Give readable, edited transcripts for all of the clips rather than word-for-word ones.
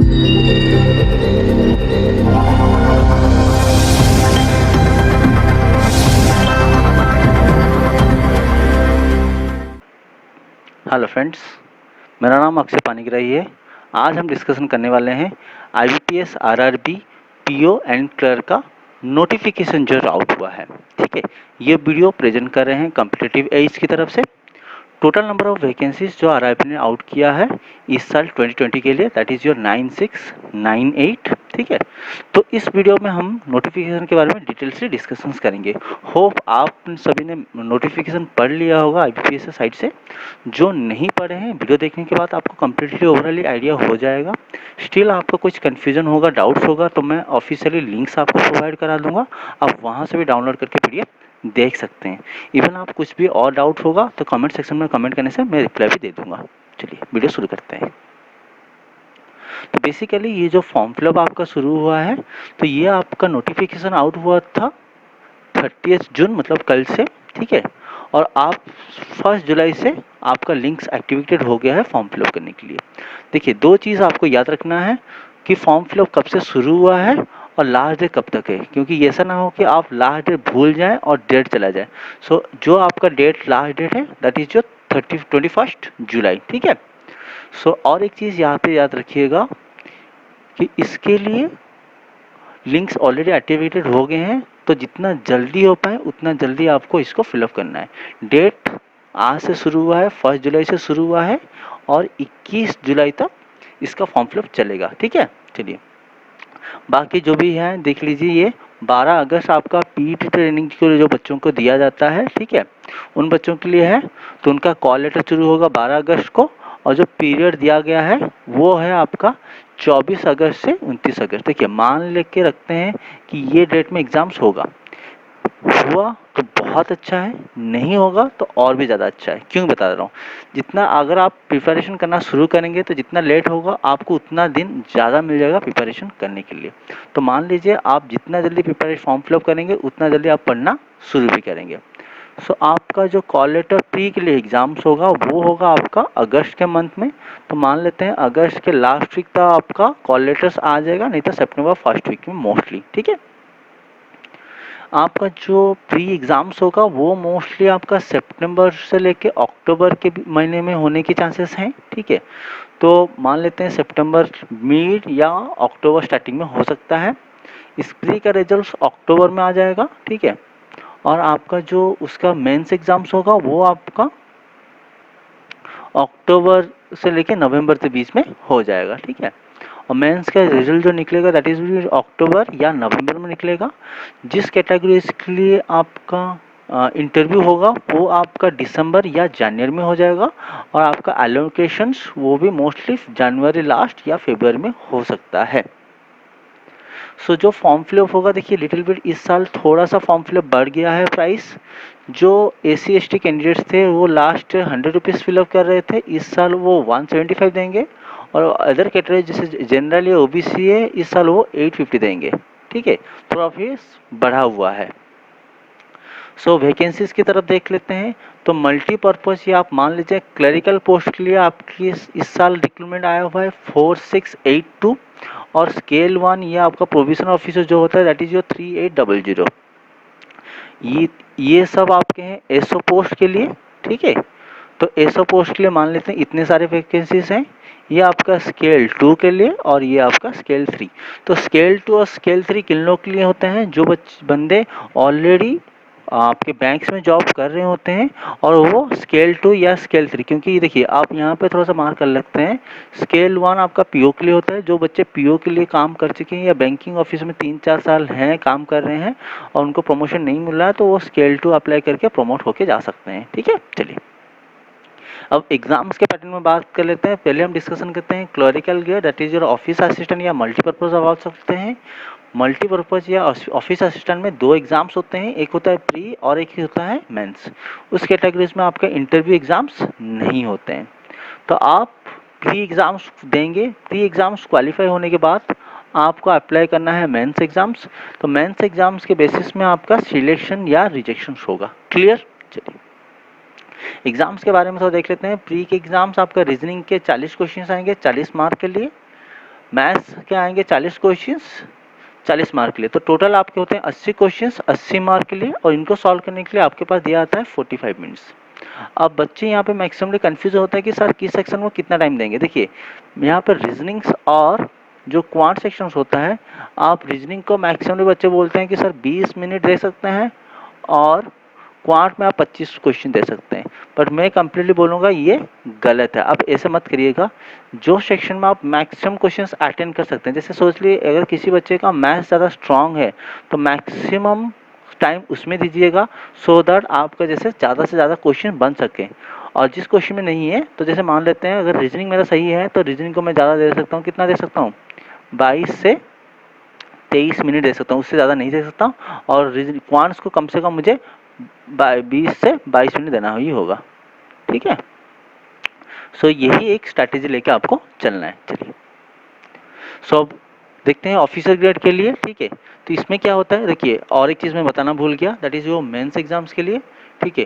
Hello friends, मेरा नाम अक्षय पानीग्राही है। आज हम डिस्कशन करने वाले हैं IBPS RRB PO and clerk का नोटिफिकेशन जो आउट हुआ है। ठीक है, ये वीडियो प्रेजेंट कर रहे हैं कॉम्पिटिटिव एज की तरफ से। टोटल नंबर ऑफ वैकेंसीज जो RRB ने आउट किया है इस साल 2020 के लिए, दैट इज़ योर 9698। ठीक है, तो इस वीडियो में हम नोटिफिकेशन के बारे में डिटेल से डिस्कशंस करेंगे। होप आप सभी ने नोटिफिकेशन पढ़ लिया होगा IBPS साइट से। जो नहीं पढ़े हैं, वीडियो देखने के बाद आपको कम्प्लीटली ओवरऑली आइडिया हो जाएगा। स्टिल आपको कुछ कन्फ्यूजन होगा, डाउट्स होगा, तो मैं ऑफिशियली लिंक्स आपको प्रोवाइड करा दूंगा। आप वहाँ से भी डाउनलोड करके PDF देख सकते हैं। इवन आप कुछ भी और डाउट होगा तो कमेंट सेक्शन में कमेंट करने से मैं रिप्लाई भी दे दूंगा। चलिए वीडियो शुरू करते हैं। तो बेसिकली ये जो फॉर्म फिलअप आपका शुरू हुआ है, तो ये आपका नोटिफिकेशन आउट हुआ था 30 जून, मतलब कल से। ठीक है, और आप 1 जुलाई से आपका लिंक्स एक्टिवेटेड हो गया है फॉर्म फिलअप करने के लिए। देखिए, दो चीज़ आपको याद रखना है कि फॉर्म फिलअप कब से शुरू हुआ है और लास्ट डेट कब तक है, क्योंकि ऐसा ना हो कि आप लास्ट डेट भूल जाएं और डेट चला जाए। सो जो आपका डेट लास्ट डेट है दैट इज जो 21 जुलाई। ठीक है, सो और एक चीज़ यहाँ पे याद रखिएगा कि इसके लिए लिंक्स ऑलरेडी एक्टिवेटेड हो गए हैं, तो जितना जल्दी हो पाए उतना जल्दी आपको इसको फिलअप करना है। डेट आज से शुरू हुआ है, 1 जुलाई से शुरू हुआ है और 21 जुलाई तक इसका फॉर्म फिलअप चलेगा। ठीक है, चलिए बाकी जो भी है देख लीजिए। ये 12 अगस्त आपका PET ट्रेनिंग के लिए जो बच्चों को दिया जाता है, ठीक है, उन बच्चों के लिए है। तो उनका कॉल लेटर शुरू होगा 12 अगस्त को, और जो पीरियड दिया गया है वो है आपका 24 अगस्त से 29 अगस्त। देखिए, मान लेके रखते हैं कि ये डेट में एग्ज़ाम्स होगा, हुआ तो बहुत अच्छा है, नहीं होगा तो और भी ज़्यादा अच्छा है। क्यों बता रहा हूँ, जितना अगर आप प्रिपरेशन करना शुरू करेंगे तो जितना लेट होगा आपको उतना दिन ज़्यादा मिल जाएगा प्रिपरेशन करने के लिए। तो मान लीजिए आप जितना जल्दी प्रिपरेशन फॉर्म फिलअप करेंगे उतना जल्दी आप पढ़ना शुरू भी करेंगे। सो आपका जो कॉल लेटर प्री के लिए एग्ज़ाम्स होगा वो होगा आपका अगस्त के मंथ में। तो मान लेते हैं अगस्त के लास्ट वीक तक आपका कॉल लेटर्स आ जाएगा, नहीं तो सितंबर फर्स्ट वीक में मोस्टली। ठीक है, आपका जो प्री एग्ज़ाम्स होगा वो मोस्टली आपका सितंबर से लेके अक्टूबर के महीने में होने के चांसेस हैं। ठीक है, तो मान लेते हैं सितंबर मिड या अक्टूबर स्टार्टिंग में हो सकता है। इस प्री का रिजल्ट अक्टूबर में आ जाएगा। ठीक है, और आपका जो उसका मेंस एग्ज़ाम्स होगा वो आपका अक्टूबर से लेके नवंबर के बीच में हो जाएगा। ठीक है, और मेंस का रिजल्ट जो निकलेगा दैट इज़ भी अक्टूबर या नवंबर में निकलेगा। जिस कैटेगरीज के लिए आपका इंटरव्यू होगा वो आपका दिसंबर या जनवरी में हो जाएगा, और आपका एलोकेशंस वो भी मोस्टली जनवरी लास्ट या फरवरी में हो सकता है। सो जो फॉर्म फिलअप होगा, देखिए लिटिल बिट इस साल थोड़ा सा फॉर्म फिलअप बढ़ गया है प्राइस। जो SC ST कैंडिडेट्स थे वो लास्ट 100 रुपीज़ फिलअप कर रहे थे, इस साल वो 175 देंगे। और अदर कैटेगरी जैसे जनरल या OBC है, इस साल वो 850 देंगे। ठीक है, थोड़ा फीस बढ़ा हुआ है। सो वैकेंसीज की तरफ देख लेते हैं। तो मल्टीपर्पज़ या आप मान लीजिए क्लरिकल पोस्ट के लिए आपकी इस साल रिक्रूटमेंट आया हुआ है 4682, और स्केल 1 ये आपका प्रोविजन ऑफिसर जो होता है दैट इज योर 3800। ये सब आपके हैं एसओ पोस्ट के लिए। ठीक है, तो एसओ पोस्ट के लिए मान लेते हैं इतने सारे वैकेंसीज हैं। ये आपका स्केल 2 के लिए और ये आपका स्केल 3। तो स्केल 2 और स्केल 3 किन लोग के लिए होते हैं, जो बंदे ऑलरेडी आपके बैंक्स में जॉब कर रहे होते हैं, और वो स्केल 2 या स्केल 3। क्योंकि देखिए आप यहाँ पे थोड़ा सा मार्क कर लगते हैं, स्केल 1 आपका PO के लिए होता है, जो बच्चे PO के लिए काम कर चुके हैं या बैंकिंग ऑफिस में 3-4 साल हैं काम कर रहे हैं और उनको प्रमोशन नहीं मिल रहा है, तो वो स्केल 2 अप्लाई करके प्रमोट होके जा सकते हैं। ठीक है, चलिए अब एग्जाम्स के पैटर्न में बात कर लेते हैं। पहले हम डिस्कशन करते हैं clerical gear, that is your office assistant या मल्टीपर्पज आप बोल सकते हैं। मल्टीपर्पज या ऑफिस असिस्टेंट में दो एग्जाम्स होते हैं, एक होता है प्री और एक होता है मेंस। उस कैटेगरीज में आपके इंटरव्यू एग्जाम्स नहीं होते हैं, तो आप प्री एग्जाम्स देंगे। प्री एग्जाम्स क्वालिफाई होने के बाद आपको अप्लाई करना है मेंस एग्जाम्स। तो मेंस एग्जाम्स के बेसिस में आपका सिलेक्शन या रिजेक्शन होगा। क्लियर, चलिए एग्जाम्स के बारे में थोड़ा देख लेते हैं। प्री के एग्जाम्स आपका रीजनिंग के 40 क्वेश्चंस आएंगे 40 मार्क के लिए। मैथ्स के आएंगे 40 क्वेश्चंस 40 मार्क के लिए, तो टोटल आपके होते हैं 80 क्वेश्चंस 80 मार्क के लिए, और इनको सॉल्व करने के लिए आपके पास दिया आता है 45 मिनट्स। अब बच्चे यहाँ पे मैक्सिममली कंफ्यूज होता है कि सर किस सेक्शन में कितना टाइम देंगे। देखिए यहाँ पर रीजनिंग्स और जो क्वांट सेक्शंस होता है, आप रीजनिंग को मैक्सिममली बच्चे बोलते हैं कि सर 20 मिनट दे सकते हैं, और क्वांट में आप 25 क्वेश्चन दे सकते हैं, पर मैं कंप्लीटली बोलूँगा ये गलत है। आप ऐसे मत करिएगा, जो सेक्शन में आप मैक्सिमम क्वेश्चंस अटेंड कर सकते हैं, जैसे सोच लिए अगर किसी बच्चे का मैथ्स ज़्यादा स्ट्रांग है तो मैक्सिमम टाइम उसमें दीजिएगा, सो दैट आपका जैसे ज़्यादा से ज़्यादा क्वेश्चन बन सके। और जिस क्वेश्चन में नहीं है, तो जैसे मान लेते हैं अगर रीजनिंग मेरा सही है तो रीजनिंग को मैं ज़्यादा दे सकता हूँ, कितना दे सकता हूँ, 22 से 23 मिनट दे सकता हूँ, उससे ज़्यादा नहीं दे सकता हूँ। और क्वांट्स को कम से कम मुझे 20 से 22 मिनट देना ही होगा, ठीक है। सो यही एक स्ट्रैटेजी लेके आपको चलना है। चलिए सो देखते हैं ऑफिसर ग्रेड के लिए, ठीक है। तो इसमें क्या होता है, देखिए और एक चीज़ मैं बताना भूल गया, दैट इज़ जो मेंस एग्जाम्स के लिए, ठीक है।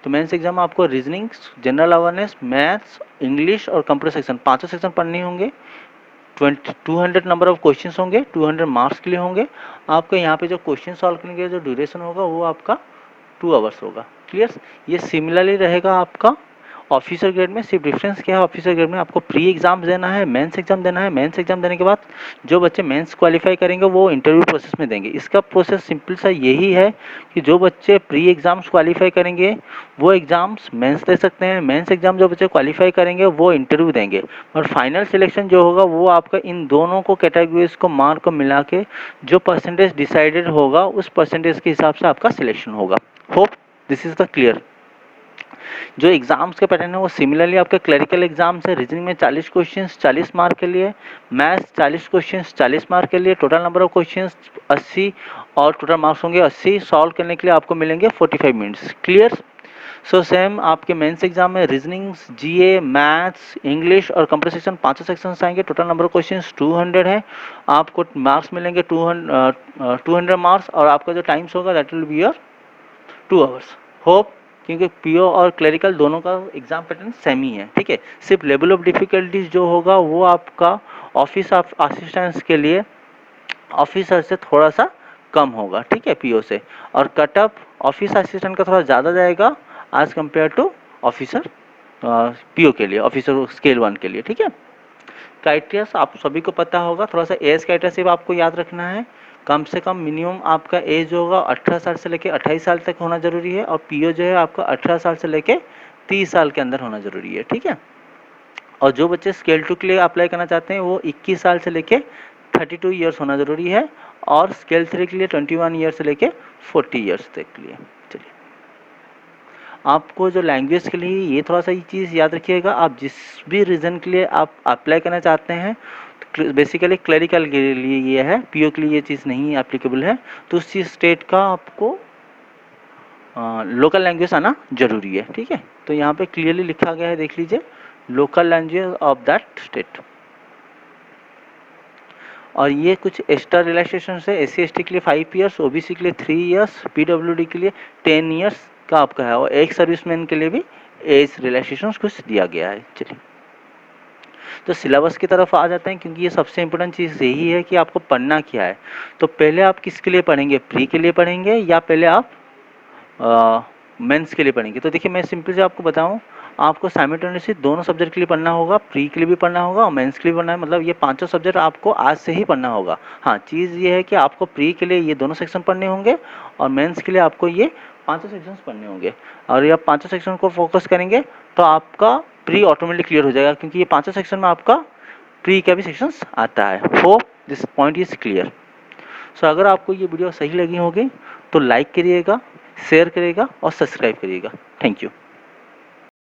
तो मेंस एग्जाम में आपको reasoning, general awareness, maths, English और कंप्यूटर सेक्शन, पांचों सेक्शन पढ़ने होंगे। 200 नंबर ऑफ क्वेश्चन होंगे, 200 मार्क्स के लिए होंगे। आपको यहाँ पे जो क्वेश्चन सॉल्व करने के जो ड्यूरेशन होगा वो आपका 2 आवर्स होगा। क्लियर। ये सिमिलरली रहेगा आपका ऑफिसर ग्रेड में। सिर्फ डिफरेंस क्या है, ऑफिसर ग्रेड में आपको प्री एग्जाम देना है, मेंस एग्जाम देना है। मेंस एग्जाम देने के बाद जो बच्चे मेंस क्वालिफाई करेंगे वो इंटरव्यू प्रोसेस में देंगे। इसका प्रोसेस सिंपल सा यही है कि जो बच्चे प्री एग्जाम्स क्वालिफाई करेंगे वो एग्जाम्स मेंस दे सकते हैं, मेंस एग्जाम जो बच्चे क्वालिफाई करेंगे वो इंटरव्यू देंगे, और फाइनल सिलेक्शन जो होगा वो आपका इन दोनों को कैटेगरीज को मार्क को मिला के जो परसेंटेज डिसाइडेड होगा उस परसेंटेज के हिसाब से आपका सिलेक्शन होगा। Hope this is the clear. जो एग्जाम्स के पैटर्न है वो सिमिलरली आपके क्लरिकल एग्जाम से, रीजनिंग में 40 क्वेश्चंस 40 मार्क के लिए, मैथ्स 40 क्वेश्चंस 40 मार्क के लिए, टोटल नंबर ऑफ क्वेश्चंस 80 और टोटल मार्क्स होंगे 80। सॉल्व करने के लिए आपको मिलेंगे 45 मिनट्स। क्लियर। सो सेम आपके मेंस एग्जाम में रीजनिंग, जीए, मैथ्स, इंग्लिश और कंप्यूटर सेक्शन पांचों सेक्शंस आएंगे। टोटल नंबर ऑफ क्वेश्चंस 200 है। आपको मार्क्स मिलेंगे 200 मार्क्स, और आपका जो टाइम्स होगा that will be your 2 hours. Hope, क्योंकि पीओ और क्लरिकल दोनों का एग्जाम पैटर्न सेम ही है, ठीक है। सिर्फ लेवल ऑफ डिफिकल्टीज जो होगा वो आपका ऑफिस ऑफ असिस्टेंट्स के लिए ऑफिसर से थोड़ा सा कम होगा, ठीक है, पीओ से। और कटअप ऑफिस असिस्टेंट का थोड़ा ज़्यादा जाएगा as compared to officer PO के लिए, ऑफिसर स्केल 1 के लिए, ठीक है। क्राइटेरिया आप सभी को पता होगा, थोड़ा सा एज क्राइटेरिया सिर्फ आपको याद रखना है। कम से कम मिनिमम आपका एज होगा 18 साल से लेकर 28 साल तक होना जरूरी है, और पीओ जो है आपका 18 साल से लेकर 30 साल के अंदर होना जरूरी है, ठीक है। और जो बच्चे स्केल 2 के लिए अप्लाई करना चाहते हैं वो 21 साल से लेके 32 ईयर्स होना ज़रूरी है, और स्केल 3 के लिए 21 ईयर से लेके 40 ईयर्स तक के लिए। चलिए आपको जो लैंग्वेज के लिए ये थोड़ा सा ये चीज़ याद रखिएगा, आप जिस भी रीजन के लिए आप अप्लाई करना चाहते हैं, बेसिकली क्लरिकल के लिए ये है, पीओ के लिए ये चीज़ नहीं एप्लीकेबल है, तो उस चीज़ स्टेट का आपको लोकल लैंग्वेज आना जरूरी है, ठीक है। तो यहाँ पे क्लियरली लिखा गया है, देख लीजिए, local language of that state. और ये कुछ एक्स्ट्रा रिलैक्सेशन है, एस सी के लिए 5 ईयर्स, ओबीसी के लिए 3 ईयर्स, पीडब्ल्यूडी के लिए 10 ईयर्स का आपका है, और एक सर्विसमैन के लिए भी एज रिलैक्सेशन कुछ दिया गया है। चलिए तो सिलेबस की तरफ आ जाते हैं, क्योंकि ये सबसे इंपॉर्टेंट चीज़ यही है कि आपको पढ़ना क्या है। तो पहले आप किसके लिए पढ़ेंगे, प्री के लिए पढ़ेंगे या पहले आप मेंस के लिए पढ़ेंगे। तो देखिए मैं सिंपल से आपको बताऊं, आपको साइमल्टेनियसली दोनों सब्जेक्ट के लिए पढ़ना होगा, प्री के लिए भी पढ़ना होगा और मेंस के लिए पढ़ना है, मतलब ये पांचों सब्जेक्ट आपको आज से ही पढ़ना होगा। हाँ, चीज़ ये है कि आपको प्री के लिए ये दोनों सेक्शन पढ़ने होंगे और मेंस के लिए आपको ये पांचों सेक्शंस पढ़ने होंगे। और ये आप पांचों सेक्शन को फोकस करेंगे तो आपका प्री ऑटोमेटिक क्लियर हो जाएगा, क्योंकि ये पांचों सेक्शन में आपका प्री का भी सेक्शंस आता है। Hope this point is clear. So अगर आपको ये वीडियो सही लगी होगी तो लाइक करिएगा, शेयर करिएगा और सब्सक्राइब करिएगा। Thank you.